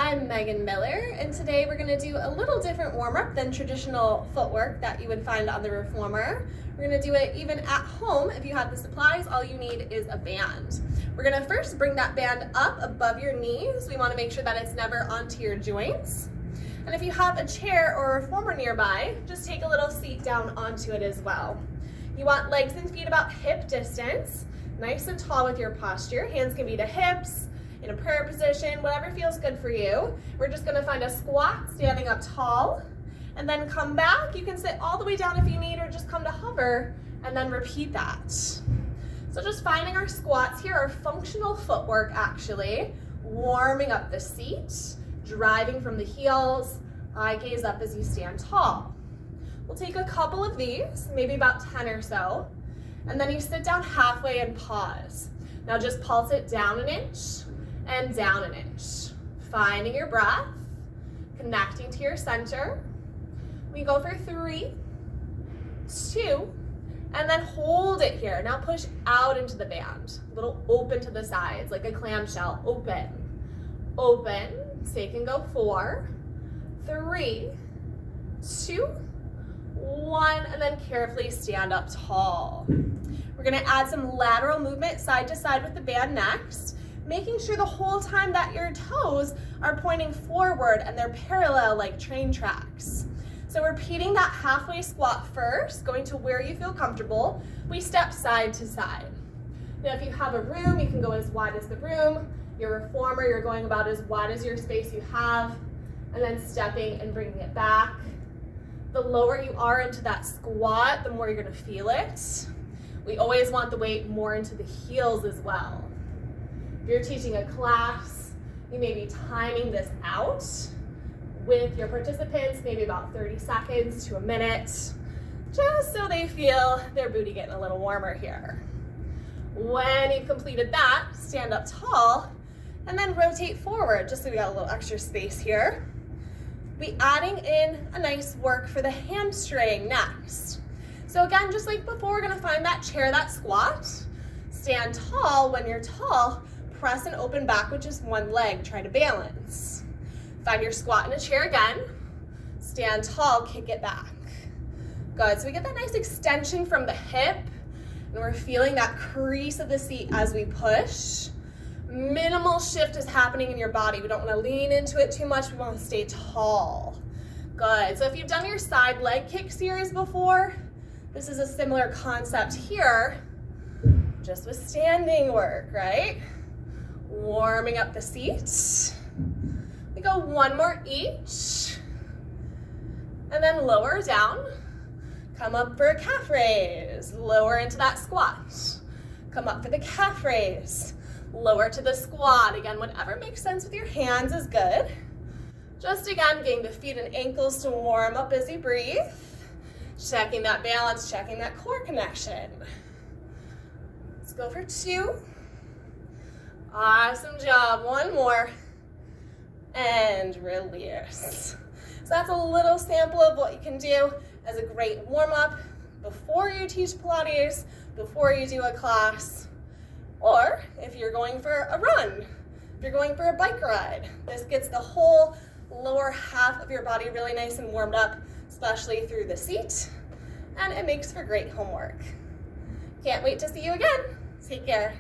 I'm Megan Miller, and today we're going to do a little different warm-up than traditional footwork that you would find on the reformer. We're going to do it even at home. If you have the supplies, all you need is a band. We're going to first bring that band up above your knees. We want to make sure that it's never onto your joints. And if you have a chair or a reformer nearby, just take a little seat down onto it as well. You want legs and feet about hip distance, nice and tall with your posture. Hands can be to hips, in a prayer position, whatever feels good for you. We're just gonna find a squat, standing up tall, and then come back. You can sit all the way down if you need, or just come to hover, and then repeat that. So just finding our squats here, our functional footwork actually, warming up the seat, driving from the heels, eye gaze up as you stand tall. We'll take a couple of these, maybe about 10 or so, and then you sit down halfway and pause. Now just pulse it down an inch, and down an inch. Finding your breath, connecting to your center. We go for 3, 2, and then hold it here. Now push out into the band. A little open to the sides, like a clamshell. Open, open. Stay can go 4, 3, 2, 1, and then carefully stand up tall. We're gonna add some lateral movement side to side with the band next, making sure the whole time that your toes are pointing forward and they're parallel like train tracks. So repeating that halfway squat first, going to where you feel comfortable. We step side to side. Now if you have a room, you can go as wide as the room. Your reformer, you're going about as wide as your space you have, and then stepping and bringing it back. The lower you are into that squat, the more you're gonna feel it. We always want the weight more into the heels as well. If you're teaching a class, you may be timing this out with your participants, maybe about 30 seconds to a minute, just so they feel their booty getting a little warmer here. When you've completed that, stand up tall and then rotate forward, just so we got a little extra space here. Be adding in a nice work for the hamstring next. So again, just like before, we're gonna find that chair, that squat. Stand tall. When you're tall, press and open back with just one leg, try to balance. Find your squat in a chair again. Stand tall, kick it back. Good, so we get that nice extension from the hip, and we're feeling that crease of the seat as we push. Minimal shift is happening in your body. We don't wanna lean into it too much, we wanna stay tall. Good, so if you've done your side leg kick series before, this is a similar concept here, just with standing work, right? Warming up the seat. We go one more each, and then lower down. Come up for a calf raise, lower into that squat. Come up for the calf raise, lower to the squat. Again, whatever makes sense with your hands is good. Just again, getting the feet and ankles to warm up as you breathe. Checking that balance, checking that core connection. Let's go for 2. Awesome job, one more, and release. So that's a little sample of what you can do as a great warm-up before you teach Pilates, before you do a class, or if you're going for a run, if you're going for a bike ride. This gets the whole lower half of your body really nice and warmed up, especially through the seat, and it makes for great homework. Can't wait to see you again. Take care.